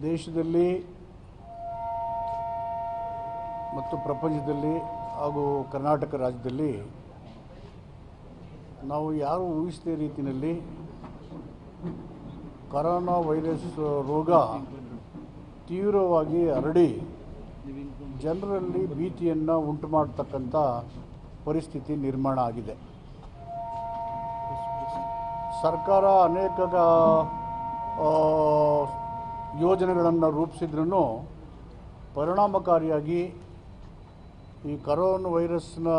ದೇಶದಲ್ಲಿ ಮತ್ತು ಪ್ರಪಂಚದಲ್ಲಿ ಹಾಗೂ ಕರ್ನಾಟಕ ರಾಜ್ಯದಲ್ಲಿ ನಾವು ಯಾರು ಊಹಿಸದ ರೀತಿಯಲ್ಲಿ ಕೊರೋನಾ ವೈರಸ್ ರೋಗ ತೀವ್ರವಾಗಿ ಹರಡಿ ಜನರಲ್ಲಿ ಭೀತಿಯನ್ನು ಉಂಟು ಮಾಡತಕ್ಕಂಥ ಪರಿಸ್ಥಿತಿ ನಿರ್ಮಾಣ ಆಗಿದೆ. ಸರ್ಕಾರ ಅನೇಕ ಯೋಜನೆಗಳನ್ನು ರೂಪಿಸಿದ್ರೂ ಪರಿಣಾಮಕಾರಿಯಾಗಿ ಈ ಕರೋನಾ ವೈರಸ್ನ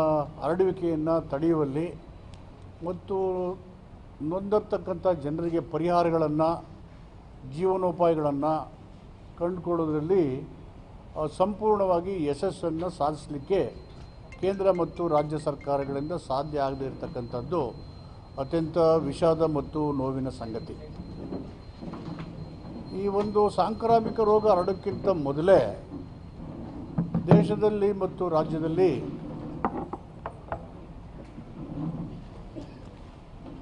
ಹರಡುವಿಕೆಯನ್ನು ತಡೆಯುವಲ್ಲಿ ಮತ್ತು ನೊಂದಿರ್ತಕ್ಕಂಥ ಜನರಿಗೆ ಪರಿಹಾರಗಳನ್ನು ಜೀವನೋಪಾಯಗಳನ್ನು ಕಂಡುಕೊಳ್ಳೋದ್ರಲ್ಲಿ ಸಂಪೂರ್ಣವಾಗಿ ಯಶಸ್ಸನ್ನು ಸಾಧಿಸಲಿಕ್ಕೆ ಕೇಂದ್ರ ಮತ್ತು ರಾಜ್ಯ ಸರ್ಕಾರಗಳಿಂದ ಸಾಧ್ಯ ಆಗದೇ ಇರತಕ್ಕಂಥದ್ದು ಅತ್ಯಂತ ವಿಷಾದ ಮತ್ತು ನೋವಿನ ಸಂಗತಿ. ಈ ಒಂದು ಸಾಂಕ್ರಾಮಿಕ ರೋಗ ಹರಡೋಕ್ಕಿಂತ ಮೊದಲೇ ದೇಶದಲ್ಲಿ ಮತ್ತು ರಾಜ್ಯದಲ್ಲಿ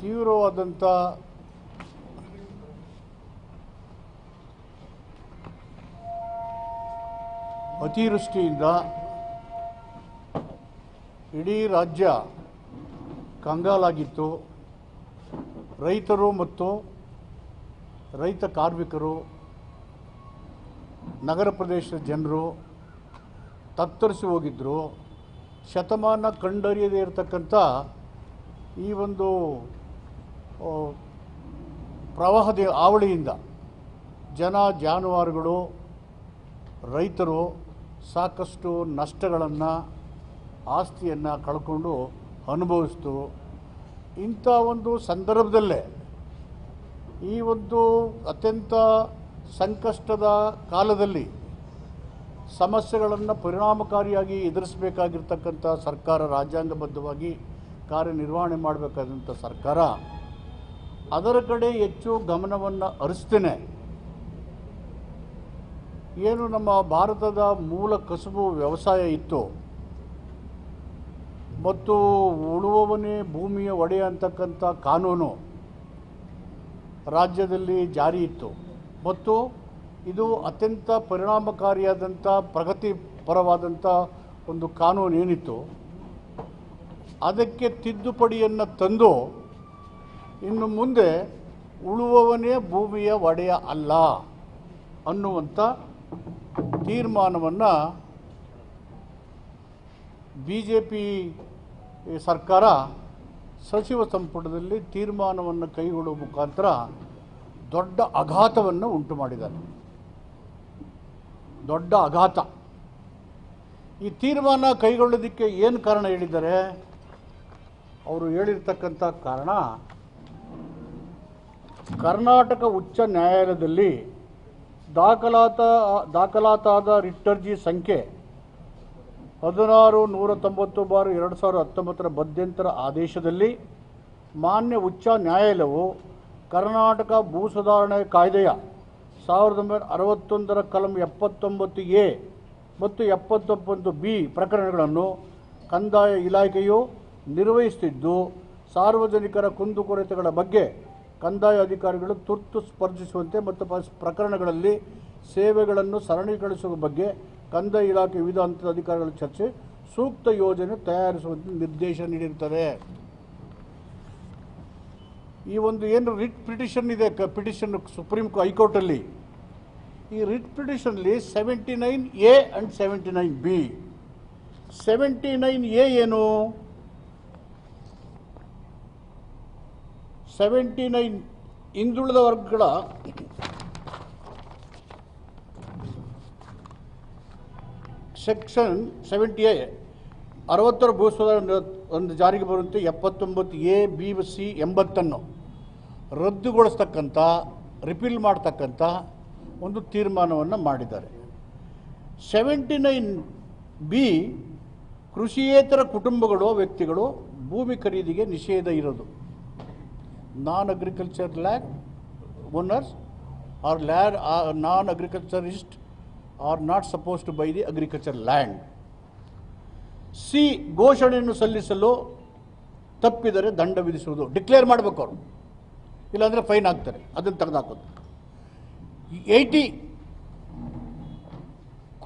ತೀವ್ರವಾದಂಥ ಅತಿವೃಷ್ಟಿಯಿಂದ ಇಡೀ ರಾಜ್ಯ ಕಂಗಾಲಾಗಿತ್ತು. ರೈತರು ಮತ್ತು ರೈತ ಕಾರ್ಮಿಕರು, ನಗರ ಪ್ರದೇಶದ ಜನರು ತತ್ತರಿಸಿ ಹೋಗಿದ್ದರು. ಶತಮಾನ ಕಂಡರಿಯದೇ ಇರತಕ್ಕಂಥ ಈ ಒಂದು ಪ್ರವಾಹದ ಹಾವಳಿಯಿಂದ ಜನ, ಜಾನುವಾರುಗಳು, ರೈತರು ಸಾಕಷ್ಟು ನಷ್ಟಗಳನ್ನು, ಆಸ್ತಿಯನ್ನು ಕಳ್ಕೊಂಡು ಅನುಭವಿಸ್ತು. ಇಂಥ ಒಂದು ಸಂದರ್ಭದಲ್ಲೇ ಈ ಒಂದು ಅತ್ಯಂತ ಸಂಕಷ್ಟದ ಕಾಲದಲ್ಲಿ ಸಮಸ್ಯೆಗಳನ್ನು ಪರಿಣಾಮಕಾರಿಯಾಗಿ ಎದುರಿಸಬೇಕಾಗಿರ್ತಕ್ಕಂಥ ಸರ್ಕಾರ, ರಾಜ್ಯಾಂಗಬದ್ಧವಾಗಿ ಕಾರ್ಯನಿರ್ವಹಣೆ ಮಾಡಬೇಕಾದಂಥ ಸರ್ಕಾರ ಅದರ ಕಡೆ ಹೆಚ್ಚು ಗಮನವನ್ನು ಹರಿಸ್ತೇನೆ. ಏನು ನಮ್ಮ ಭಾರತದ ಮೂಲ ಕಸುಬು ವ್ಯವಸಾಯ ಇತ್ತು ಮತ್ತು ಉಳುವವನೇ ಭೂಮಿಯ ಒಡೆಯ ಅಂತಕ್ಕಂಥ ಕಾನೂನು ರಾಜ್ಯದಲ್ಲಿ ಜಾರಿ ಇತ್ತು ಮತ್ತು ಇದು ಅತ್ಯಂತ ಪರಿಣಾಮಕಾರಿಯಾದಂಥ ಪ್ರಗತಿಪರವಾದಂಥ ಒಂದು ಕಾನೂನು ಏನಿತ್ತು ಅದಕ್ಕೆ ತಿದ್ದುಪಡಿಯನ್ನು ತಂದು ಇನ್ನು ಮುಂದೆ ಉಳುವವನೇ ಭೂಮಿಯ ಒಡೆಯ ಅಲ್ಲ ಅನ್ನುವಂಥ ತೀರ್ಮಾನವನ್ನು BJP ಸರ್ಕಾರ ಸಚಿವ ಸಂಪುಟದಲ್ಲಿ ತೀರ್ಮಾನವನ್ನು ಕೈಗೊಳ್ಳುವ ಮುಖಾಂತರ ದೊಡ್ಡ ಆಘಾತವನ್ನು ಉಂಟು ಮಾಡಿದ್ದಾರೆ. ದೊಡ್ಡ ಆಘಾತ. ಈ ತೀರ್ಮಾನ ಕೈಗೊಳ್ಳೋದಕ್ಕೆ ಏನು ಕಾರಣ ಹೇಳಿದ್ದಾರೆ? ಅವರು ಹೇಳಿರ್ತಕ್ಕಂಥ ಕಾರಣ, ಕರ್ನಾಟಕ ಉಚ್ಚ ನ್ಯಾಯಾಲಯದಲ್ಲಿ ದಾಖಲಾತಾದ ರಿಟ್ ಅರ್ಜಿ ಸಂಖ್ಯೆ 1690/2019 ಮಧ್ಯಂತರ ಆದೇಶದಲ್ಲಿ ಮಾನ್ಯ ಉಚ್ಚ ನ್ಯಾಯಾಲಯವು ಕರ್ನಾಟಕ ಭೂ ಸುಧಾರಣೆ ಕಾಯ್ದೆಯ 1961 ಕಲಂ 79A ಮತ್ತು 79B ಪ್ರಕರಣಗಳನ್ನು ಕಂದಾಯ ಇಲಾಖೆಯು ನಿರ್ವಹಿಸುತ್ತಿದ್ದು, ಸಾರ್ವಜನಿಕರ ಕುಂದುಕೊರತೆಗಳ ಬಗ್ಗೆ ಕಂದಾಯ ಅಧಿಕಾರಿಗಳು ತುರ್ತು ಸ್ಪರ್ಧಿಸುವಂತೆ ಮತ್ತು ಪ್ರಕರಣಗಳಲ್ಲಿ ಸೇವೆಗಳನ್ನು ಸರಳೀಕರಿಸುವ ಬಗ್ಗೆ ಕಂದಾಯ ಇಲಾಖೆ ವಿವಿಧ ಹಂತದ ಅಧಿಕಾರಿಗಳ ಚರ್ಚೆ ಸೂಕ್ತ ಯೋಜನೆ ತಯಾರಿಸುವಂತೆ ನಿರ್ದೇಶನ ನೀಡಿರುತ್ತದೆ. ಈ ಒಂದು ಏನು ರಿಟ್ ಪಿಟಿಷನ್ ಇದೆ, ಪಿಟಿಷನ್ ಸುಪ್ರೀಂ ಹೈಕೋರ್ಟಲ್ಲಿ, ಈ writ ಪಿಟಿಷನ್ಲಿ 79A and 79B. 79A ಏನು? 79 ಹಿಂದುಳಿದ ವರ್ಗಗಳ ಸೆಕ್ಷನ್ 70A 60 ಭೂ ಸುಧಾರಣೆ ಒಂದು ಜಾರಿಗೆ ಬರುವಂತೆ 79A, B, C, 80 ರದ್ದುಗೊಳಿಸ್ತಕ್ಕಂಥ, ರಿಪೀಲ್ ಮಾಡ್ತಕ್ಕಂಥ ಒಂದು ತೀರ್ಮಾನವನ್ನು ಮಾಡಿದ್ದಾರೆ. 79B ಕೃಷಿಯೇತರ ಕುಟುಂಬಗಳು, ವ್ಯಕ್ತಿಗಳು ಭೂಮಿ ಖರೀದಿಗೆ ನಿಷೇಧ ಇರೋದು. Non agriculture land owners are non agriculturist are not suppose to buy the agriculture land. ಸಿ, ಘೋಷಣೆಯನ್ನು ಸಲ್ಲಿಸಲು ತಪ್ಪಿದರೆ ದಂಡ ವಿಧಿಸುವುದು. ಡಿಕ್ಲೇರ್ ಮಾಡಬೇಕು ಅವರು, ಇಲ್ಲಾಂದರೆ ಫೈನ್ ಹಾಕ್ತಾರೆ, ಅದನ್ನು ತೆಗೆದುಹಾಕೋದು. 80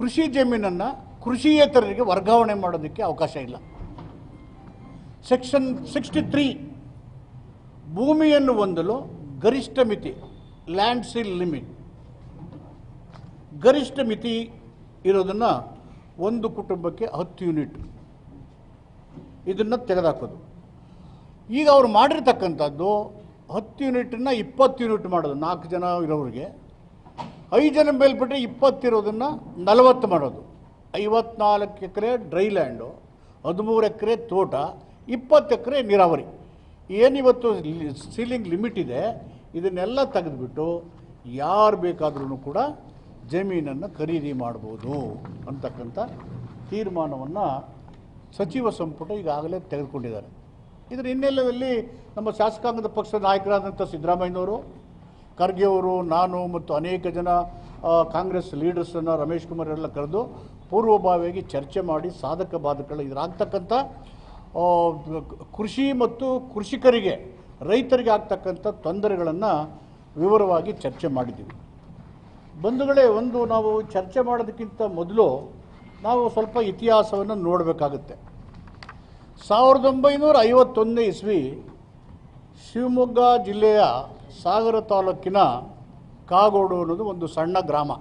ಕೃಷಿ ಜಮೀನನ್ನು ಕೃಷಿಯೇತರರಿಗೆ ವರ್ಗಾವಣೆ ಮಾಡೋದಕ್ಕೆ ಅವಕಾಶ ಇಲ್ಲ. ಸೆಕ್ಷನ್ 63 ಭೂಮಿಯನ್ನು ಹೊಂದಲು ಗರಿಷ್ಠ ಮಿತಿ, ಲ್ಯಾಂಡ್ ಸೀಲ್ ಲಿಮಿಟ್, ಗರಿಷ್ಠ ಮಿತಿ ಇರೋದನ್ನು ಒಂದು ಕುಟುಂಬಕ್ಕೆ 10 ಯೂನಿಟ್, ಇದನ್ನು ತೆಗೆದುಹಾಕೋದು. ಈಗ ಅವರು ಮಾಡಿರ್ತಕ್ಕಂಥದ್ದು 10 ಯೂನಿಟನ್ನು 20 ಯೂನಿಟ್ ಮಾಡೋದು. 4 ಜನ ಇರೋರಿಗೆ 5 ಜನ ಮೇಲ್ಪಟ್ಟರೆ 20 ಇರೋದನ್ನು 40 ಮಾಡೋದು. 54 ಎಕರೆ ಡ್ರೈ ಲ್ಯಾಂಡು, 13 ಎಕರೆ ತೋಟ, 20 ಎಕರೆ ನೀರಾವರಿ. ಏನಿವತ್ತು ಸೀಲಿಂಗ್ ಲಿಮಿಟ್ ಇದೆ ಇದನ್ನೆಲ್ಲ ತೆಗೆದುಬಿಟ್ಟು ಯಾರು ಬೇಕಾದ್ರೂ ಕೂಡ ಜಮೀನನ್ನು ಖರೀದಿ ಮಾಡ್ಬೋದು ಅಂತಕ್ಕಂಥ ತೀರ್ಮಾನವನ್ನು ಸಚಿವ ಸಂಪುಟ ಈಗಾಗಲೇ ತೆಗೆದುಕೊಂಡಿದ್ದಾರೆ. ಇದರ ಹಿನ್ನೆಲೆಯಲ್ಲಿ ನಮ್ಮ ಶಾಸಕಾಂಗದ ಪಕ್ಷದ ನಾಯಕರಾದಂಥ ಸಿದ್ದರಾಮಯ್ಯನವರು, ಖರ್ಗೆ ಅವರು, ನಾನು ಮತ್ತು ಅನೇಕ ಜನ ಕಾಂಗ್ರೆಸ್ ಲೀಡರ್ಸನ್ನು, ರಮೇಶ್ ಕುಮಾರ್ ಎಲ್ಲ ಕರೆದು ಪೂರ್ವಭಾವಿಯಾಗಿ ಚರ್ಚೆ ಮಾಡಿ ಸಾಧಕ ಬಾಧಕಗಳು ಇದರಾಗ್ತಕ್ಕಂಥ ಕೃಷಿ ಮತ್ತು ಕೃಷಿಕರಿಗೆ, ರೈತರಿಗೆ ಆಗ್ತಕ್ಕಂಥ ತೊಂದರೆಗಳನ್ನು ವಿವರವಾಗಿ ಚರ್ಚೆ ಮಾಡಿದ್ದೀವಿ. ಬಂಧುಗಳೇ, ನಾವು ಚರ್ಚೆ ಮಾಡೋದಕ್ಕಿಂತ ಮೊದಲು ನಾವು ಸ್ವಲ್ಪ ಇತಿಹಾಸವನ್ನು ನೋಡಬೇಕಾಗುತ್ತೆ. 1951 ಇಸ್ವಿ ಶಿವಮೊಗ್ಗ ಜಿಲ್ಲೆಯ ಸಾಗರ ತಾಲೂಕಿನ ಕಾಗೋಡು ಅನ್ನೋದು ಒಂದು ಸಣ್ಣ ಗ್ರಾಮ.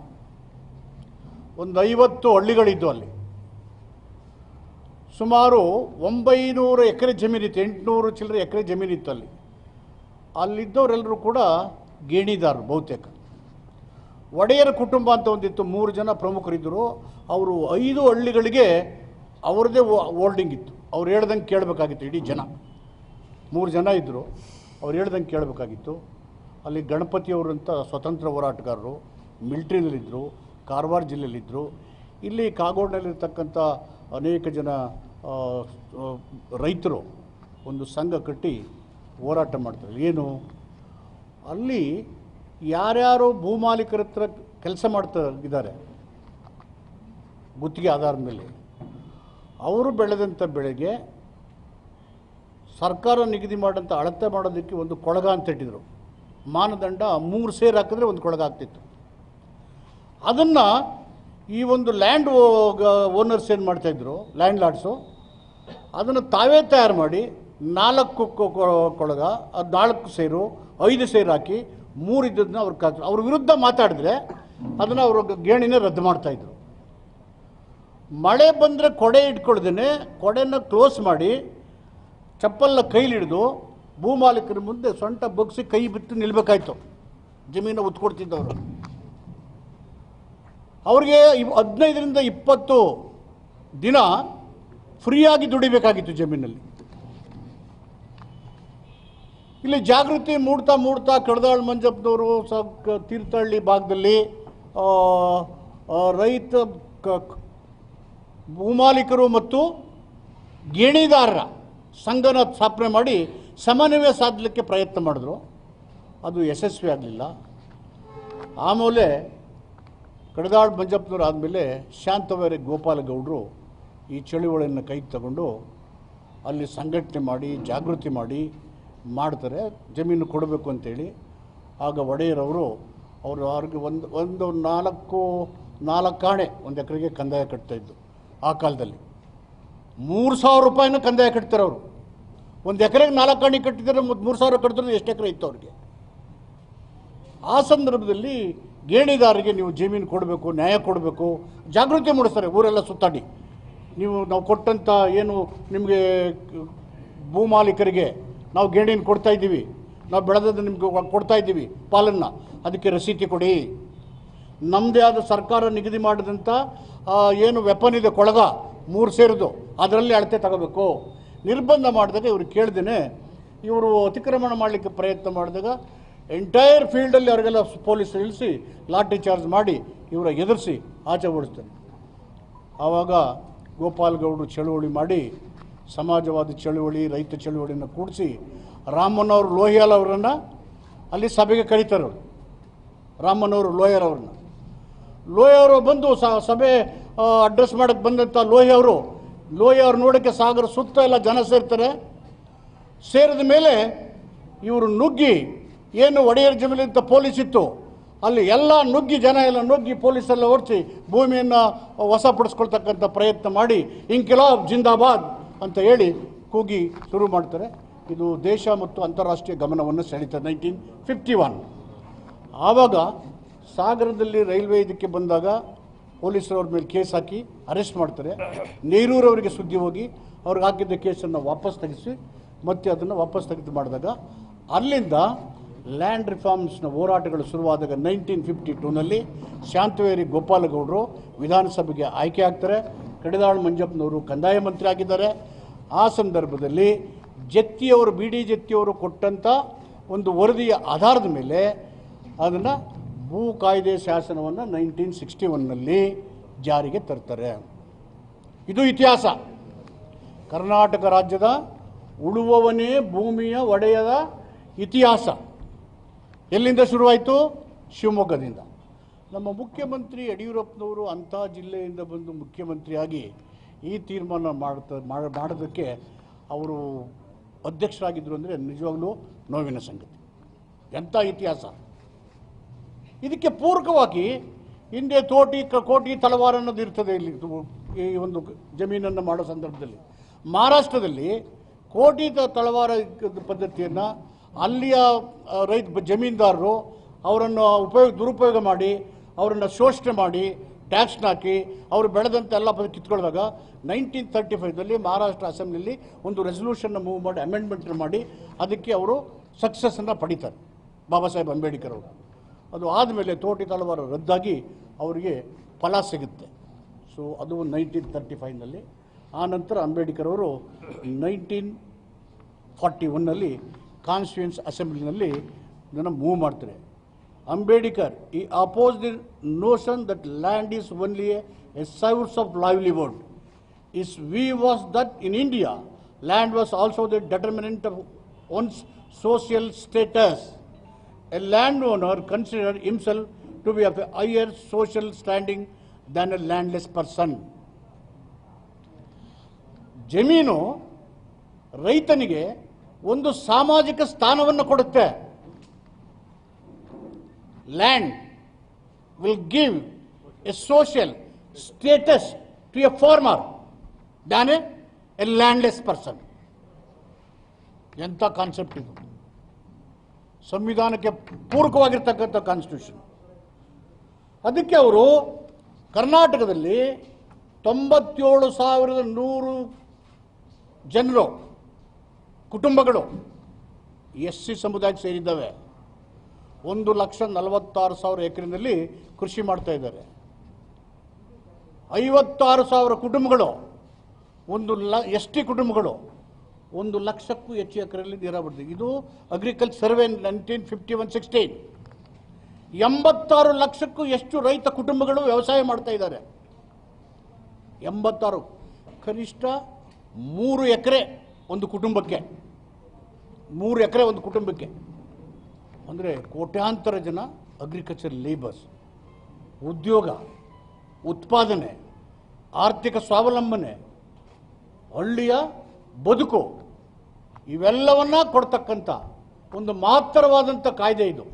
ಒಂದು 50 ಹಳ್ಳಿಗಳಿದ್ದು. ಅಲ್ಲಿ ಸುಮಾರು 900 ಎಕರೆ ಜಮೀನಿತ್ತು, 800 ಚಿಲ್ಲರೆ ಎಕರೆ ಜಮೀನಿತ್ತು. ಅಲ್ಲಿದ್ದವರೆಲ್ಲರೂ ಕೂಡ ಗೇಣಿದಾರರು ಬಹುತೇಕ. ಒಡೆಯರ ಕುಟುಂಬ ಅಂತ ಒಂದಿತ್ತು, 3 ಜನ ಪ್ರಮುಖರಿದ್ದರು. ಅವರು 5 ಹಳ್ಳಿಗಳಿಗೆ ಅವ್ರದ್ದೇ ಹೋಲ್ಡಿಂಗ್ ಇತ್ತು. ಅವ್ರು ಹೇಳ್ದಂಗೆ ಕೇಳಬೇಕಾಗಿತ್ತು ಇಡೀ ಜನ. 3 ಜನ ಇದ್ದರು, ಅವ್ರು ಹೇಳ್ದಂಗೆ ಕೇಳಬೇಕಾಗಿತ್ತು. ಅಲ್ಲಿ ಗಣಪತಿಯವರಂಥ ಸ್ವತಂತ್ರ ಹೋರಾಟಗಾರರು ಮಿಲ್ಟ್ರಿನಲ್ಲಿದ್ದರು, ಕಾರವಾರ ಜಿಲ್ಲೆಯಲ್ಲಿದ್ದರು. ಇಲ್ಲಿ ಕಾಗೋಡಿನಲ್ಲಿರ್ತಕ್ಕಂಥ ಅನೇಕ ಜನ ರೈತರು ಒಂದು ಸಂಘ ಕಟ್ಟಿ ಹೋರಾಟ ಮಾಡ್ತಾರೆ. ಏನು, ಅಲ್ಲಿ ಯಾರ್ಯಾರು ಭೂಮಾಲೀಕರ ಹತ್ರ ಕೆಲಸ ಮಾಡ್ತಾ ಇದ್ದಾರೆ ಗುತ್ತಿಗೆ ಆಧಾರದ ಮೇಲೆ, ಅವರು ಬೆಳೆದಂಥ ಬೆಳೆಗೆ ಸರ್ಕಾರ ನಿಗದಿ ಮಾಡೋಂಥ ಅಳತೆ ಮಾಡೋದಕ್ಕೆ ಒಂದು ಕೊಳಗ ಅಂತ ಇಟ್ಟಿದ್ರು. ಮಾನದಂಡ 3 ಸೇರು ಹಾಕಿದ್ರೆ ಒಂದು ಕೊಳಗ ಆಗ್ತಿತ್ತು. ಅದನ್ನು ಈ ಒಂದು ಲ್ಯಾಂಡ್ ಓನರ್ಸ್ ಏನು ಮಾಡ್ತಾಯಿದ್ರು, ಲ್ಯಾಂಡ್ ಲಾರ್ಡ್ಸು, ಅದನ್ನು ತಾವೇ ತಯಾರು ಮಾಡಿ 4 ಕೊಳಗ, ಅದು 4 ಸೇರು 5 ಸೇರು ಹಾಕಿ 3 ಇದ್ದದನ್ನ ಅವ್ರ ವಿರುದ್ಧ ಮಾತಾಡಿದ್ರೆ ಅದನ್ನು ಅವರು ಗೇಣಿನ ರದ್ದು ಮಾಡ್ತಾಯಿದ್ರು. ಮಳೆ ಬಂದರೆ ಕೊಡೆ ಇಟ್ಕೊಳ್ದೇನೆ ಕೊಡೆನ ಕ್ಲೋಸ್ ಮಾಡಿ ಚಪ್ಪಲ್ನ ಕೈಲಿ ಹಿಡಿದು ಭೂಮಾಲೀಕರ ಮುಂದೆ ಸೊಂಟ ಬಗ್ಸಿ ಕೈ ಬಿಟ್ಟು ನಿಲ್ಬೇಕಾಯ್ತು. ಜಮೀನು ಉತ್ಕೊಡ್ತಿದ್ದವರು ಅವ್ರಿಗೆ 15ರಿಂದ 20 ದಿನ ಫ್ರೀಯಾಗಿ ದುಡಿಬೇಕಾಗಿತ್ತು ಜಮೀನಲ್ಲಿ. ಇಲ್ಲಿ ಜಾಗೃತಿ ಮೂಡ್ತಾ ಕಡದಾಳ್ ಮಂಜಪ್ಪನವರು ತೀರ್ಥಹಳ್ಳಿ ಭಾಗದಲ್ಲಿ ರೈತ ಭೂಮಾಲೀಕರು ಮತ್ತು ಗೇಣಿದಾರರ ಸಂಘನ ಸ್ಥಾಪನೆ ಮಾಡಿ ಸಮನ್ವಯ ಸಾಧಲಿಕ್ಕೆ ಪ್ರಯತ್ನ ಮಾಡಿದ್ರು. ಅದು ಯಶಸ್ವಿ ಆಗಲಿಲ್ಲ. ಆಮೇಲೆ ಕಡದಾಳ್ ಮಂಜಪ್ಪನವರು ಆದಮೇಲೆ ಶಾಂತವೀರ ಗೋಪಾಲಗೌಡರು ಈ ಚಳುವಳಿಯನ್ನು ಕೈಗೆ ತಗೊಂಡು ಅಲ್ಲಿ ಸಂಘಟನೆ ಮಾಡಿ ಜಾಗೃತಿ ಮಾಡಿ ಮಾಡ್ತಾರೆ, ಜಮೀನು ಕೊಡಬೇಕು ಅಂತೇಳಿ. ಆಗ ಒಡೆಯರವರು ಅವ್ರಿಗೆ ಒಂದು 4 ಆಣೆ 1 ಎಕರೆಗೆ ಕಂದಾಯ ಕಟ್ತಾಯಿದ್ದು. ಆ ಕಾಲದಲ್ಲಿ 3,000 ರೂಪಾಯಿನ ಕಂದಾಯ ಕಟ್ತಾರೆ ಅವರು. 1 ಎಕರೆಗೆ 4 ಆಣೆ ಕಟ್ಟಿದ್ದಾರೆ, 3,000 ಕಟ್ಟಿದ್ರೆ ಎಷ್ಟು ಎಕರೆ ಇತ್ತು ಅವ್ರಿಗೆ. ಆ ಸಂದರ್ಭದಲ್ಲಿ ಗೇಣಿದಾರರಿಗೆ ನೀವು ಜಮೀನು ಕೊಡಬೇಕು, ನ್ಯಾಯ ಕೊಡಬೇಕು, ಜಾಗೃತಿ ಮೂಡಿಸ್ತಾರೆ ಊರೆಲ್ಲ ಸುತ್ತಾಡಿ. ನಾವು ಕೊಟ್ಟಂಥ ಏನು ನಿಮಗೆ ಭೂಮಾಲೀಕರಿಗೆ ನಾವು ಗೇಣಿನ ಕೊಡ್ತಾಯಿದ್ದೀವಿ, ನಾವು ಬೆಳೆದದ್ದು ನಿಮ್ಗೆ ಕೊಡ್ತಾಯಿದ್ದೀವಿ ಪಾಲನ್ನು, ಅದಕ್ಕೆ ರಸೀತಿ ಕೊಡಿ. ನಮ್ಮದೇ ಆದ ಸರ್ಕಾರ ನಿಗದಿ ಮಾಡಿದಂಥ ಏನು ವೆಪನ್ ಇದೆ ಕೊಳಗ 3 ಸೇರಿದು ಅದರಲ್ಲಿ ಅಳತೆ ತಗೋಬೇಕು. ನಿರ್ಬಂಧ ಮಾಡಿದಾಗ ಇವರು ಕೇಳ್ದೇನೆ ಇವರು ಅತಿಕ್ರಮಣ ಮಾಡಲಿಕ್ಕೆ ಪ್ರಯತ್ನ ಮಾಡಿದಾಗ ಎಂಟೈರ್ ಫೀಲ್ಡಲ್ಲಿ ಅವರಿಗೆಲ್ಲ ಪೊಲೀಸ್ ಇಳಿಸಿ ಲಾಠಿ ಚಾರ್ಜ್ ಮಾಡಿ ಇವರ ಎದುರಿಸಿ ಆಚೆ ಓಡಿಸ್ತಾರೆ. ಆವಾಗ ಗೋಪಾಲಗೌಡರು ಚಳುವಳಿ ಮಾಡಿ ಸಮಾಜವಾದಿ ಚಳುವಳಿ, ರೈತ ಚಳುವಳಿಯನ್ನು ಕೂಡಿಸಿ ರಾಮಣ್ಣವರು ಲೋಹಿಯಾಲ್ ಅವರನ್ನು ಅಲ್ಲಿ ಸಭೆಗೆ ಕರೀತಾರೆ. ರಾಮಣ್ಣವರು ಲೋಹಿಯವರು ಬಂದು ಸಭೆ ಅಡ್ರೆಸ್ ಮಾಡೋಕ್ಕೆ ಬಂದಂಥ ಲೋಹಿಯವರು ನೋಡೋಕ್ಕೆ ಸಾಗರ ಸುತ್ತ ಎಲ್ಲ ಜನ ಸೇರ್ತಾರೆ. ಸೇರಿದ ಮೇಲೆ ಇವರು ನುಗ್ಗಿ ಏನು ಒಡೆಯರ್ ಜಮೀನಿಂದ ಪೊಲೀಸ್ ಇತ್ತು ಅಲ್ಲಿ ಎಲ್ಲ ನುಗ್ಗಿ ಜನ ಎಲ್ಲ ನುಗ್ಗಿ ಪೊಲೀಸೆಲ್ಲ ಓಡಿಸಿ ಭೂಮಿಯನ್ನು ವಶಪಡಿಸ್ಕೊಳ್ತಕ್ಕಂಥ ಪ್ರಯತ್ನ ಮಾಡಿ ಇನ್ಕಿಲಾಬ್ ಜಿಂದಾಬಾದ್ ಅಂತ ಹೇಳಿ ಕೂಗಿ ಶುರು ಮಾಡ್ತಾರೆ. ಇದು ದೇಶ ಮತ್ತು ಅಂತಾರಾಷ್ಟ್ರೀಯ ಗಮನವನ್ನು ಸೆಳೀತದೆ. 1951 ಆವಾಗ ಸಾಗರದಲ್ಲಿ ರೈಲ್ವೆ ಇದಕ್ಕೆ ಬಂದಾಗ ಪೊಲೀಸರವ್ರ ಮೇಲೆ ಕೇಸ್ ಹಾಕಿ ಅರೆಸ್ಟ್ ಮಾಡ್ತಾರೆ. ನೆಹರೂರವರಿಗೆ ಸುದ್ದಿ ಹೋಗಿ ಅವ್ರಿಗೆ ಹಾಕಿದ್ದ ಕೇಸನ್ನು ವಾಪಸ್ ತೆಗೆಸಿ ಮತ್ತೆ ಅದನ್ನು ವಾಪಸ್ ತೆಗೆದು ಮಾಡಿದಾಗ ಅಲ್ಲಿಂದ ಲ್ಯಾಂಡ್ ರಿಫಾರ್ಮ್ಸ್ನ ಹೋರಾಟಗಳು ಶುರುವಾದಾಗ 1952ನಲ್ಲಿ ಶಾಂತವೇರಿ ಗೋಪಾಲಗೌಡರು ವಿಧಾನಸಭೆಗೆ ಆಯ್ಕೆ ಆಗ್ತಾರೆ. ಕಡಿದಾಳ್ ಮಂಜಪ್ಪನವರು ಕಂದಾಯ ಮಂತ್ರಿ ಆಗಿದ್ದಾರೆ. ಆ ಸಂದರ್ಭದಲ್ಲಿ ಜತ್ತಿಯವರು ಬಿ ಡಿ ಜತ್ತಿಯವರು ಕೊಟ್ಟಂಥ ಒಂದು ವರದಿಯ ಆಧಾರದ ಮೇಲೆ ಅದನ್ನು ಭೂ ಕಾಯ್ದೆ ಶಾಸನವನ್ನು 1961ನಲ್ಲಿ ಜಾರಿಗೆ ತರ್ತಾರೆ. ಇದು ಇತಿಹಾಸ. ಕರ್ನಾಟಕ ರಾಜ್ಯದ ಉಳುವವನೇ ಭೂಮಿಯ ಒಡೆಯದ ಇತಿಹಾಸ ಎಲ್ಲಿಂದ ಶುರುವಾಯಿತು? ಶಿವಮೊಗ್ಗದಿಂದ. ನಮ್ಮ ಮುಖ್ಯಮಂತ್ರಿ ಯಡಿಯೂರಪ್ಪನವರು ಅಂಥ ಜಿಲ್ಲೆಯಿಂದ ಬಂದು ಮುಖ್ಯಮಂತ್ರಿಯಾಗಿ ಈ ತೀರ್ಮಾನ ಮಾಡೋದಕ್ಕೆ ಅವರು ಅಧ್ಯಕ್ಷರಾಗಿದ್ದರು ಅಂದರೆ ನಿಜವಾಗ್ಲೂ ನೋವಿನ ಸಂಗತಿ. ಎಂಥ ಇತಿಹಾಸ! ಇದಕ್ಕೆ ಪೂರಕವಾಗಿ ಹಿಂದೆ ಕೋಟಿ ತಲವಾರು ಅನ್ನೋದು ಇರ್ತದೆ. ಇಲ್ಲಿ ಈ ಒಂದು ಜಮೀನನ್ನು ಮಾಡೋ ಸಂದರ್ಭದಲ್ಲಿ ಮಹಾರಾಷ್ಟ್ರದಲ್ಲಿ ಕೋಟಿ ತಳವಾರ ಪದ್ಧತಿಯನ್ನು ಅಲ್ಲಿಯ ರೈತ ಜಮೀನ್ದಾರರು ಅವರನ್ನು ದುರುಪಯೋಗ ಮಾಡಿ ಅವರನ್ನು ಶೋಷಣೆ ಮಾಡಿ ಟ್ಯಾಕ್ಸ್ನ ಹಾಕಿ ಅವರು ಬೆಳೆದಂಥ ಎಲ್ಲ ಕಿತ್ಕೊಳ್ಳುವಾಗ 1935ರಲ್ಲಿ ಮಹಾರಾಷ್ಟ್ರ ಅಸೆಂಬ್ಲಿಯಲ್ಲಿ ಒಂದು ರೆಸಲ್ಯೂಷನ್ನ ಮೂವ್ ಮಾಡಿ ಅಮೆಂಡ್ಮೆಂಟ್ ಮಾಡಿ ಅದಕ್ಕೆ ಅವರು ಸಕ್ಸಸ್ಸನ್ನು ಪಡೀತಾರೆ ಬಾಬಾ ಸಾಹೇಬ್ ಅಂಬೇಡ್ಕರ್ ಅವರು. ಅದು ಆದಮೇಲೆ ತೋಟಿ ತಳವಾರ ರದ್ದಾಗಿ ಅವರಿಗೆ ಫಲ ಸಿಗುತ್ತೆ. ಸೊ ಅದು 1935ನಲ್ಲಿ. ಆನಂತರ ಅಂಬೇಡ್ಕರ್ ಅವರು 1941ನಲ್ಲಿ ಕಾನ್ಸ್ಟಿಟ್ಯೂಯನ್ಸ್ ಅಸೆಂಬ್ಲಿನಲ್ಲಿ ಇದನ್ನು ಮೂವ್ ಮಾಡ್ತಾರೆ. Ambedkar, he opposed the notion that land is only a source of livelihood. His view was that in India, land was also the determinant of one's social status. A landowner considered himself to be of a higher social standing than a landless person. ಜಮೀನು ರೈತನಿಗೆ ಒಂದು ಸಾಮಾಜಿಕ ಸ್ಥಾನವನ್ನು ಕೊಡುತ್ತೆ. Land will give a social status to a farmer than a landless person. ಎಂಥ concept ಇದು! ಸಂವಿಧಾನಕ್ಕೆ ಪೂರಕವಾಗಿರ್ತಕ್ಕಂಥ constitution. ಅದಕ್ಕೆ ಅವರು ಕರ್ನಾಟಕದಲ್ಲಿ 97,100 ಜನರು ಕುಟುಂಬಗಳು SC ಸಮುದಾಯಕ್ಕೆ ಸೇರಿದ್ದಾವೆ. 1,46,000 ಎಕರೆನಲ್ಲಿ ಕೃಷಿ ಮಾಡ್ತಾ ಇದ್ದಾರೆ. 56,000 ಕುಟುಂಬಗಳು ST ಕುಟುಂಬಗಳು 1 ಲಕ್ಷಕ್ಕೂ ಹೆಚ್ಚು ಎಕರೆಯಲ್ಲಿ ನೀರಾವರಿ. ಇದು ಅಗ್ರಿಕಲ್ಚರ್ ಸರ್ವೆ 1951-16. 86 ಲಕ್ಷಕ್ಕೂ ಎಷ್ಟು ರೈತ ಕುಟುಂಬಗಳು ವ್ಯವಸಾಯ ಮಾಡ್ತಾ ಇದ್ದಾರೆ. 86. ಕನಿಷ್ಠ 3 ಎಕರೆ ಒಂದು ಕುಟುಂಬಕ್ಕೆ. 3 ಎಕರೆ ಒಂದು ಕುಟುಂಬಕ್ಕೆ ಅಂದರೆ ಕೋಟ್ಯಾಂತರ ಜನ ಅಗ್ರಿಕಲ್ಚರ್ ಲೇಬರ್ಸ್. ಉದ್ಯೋಗ, ಉತ್ಪಾದನೆ, ಆರ್ಥಿಕ ಸ್ವಾವಲಂಬನೆ, ಹಳ್ಳಿಯ ಬದುಕು ಇವೆಲ್ಲವನ್ನ ಕೊಡ್ತಕ್ಕಂಥ ಒಂದು ಮಹತ್ತರವಾದಂಥ ಕಾಯ್ದೆ ಇದು.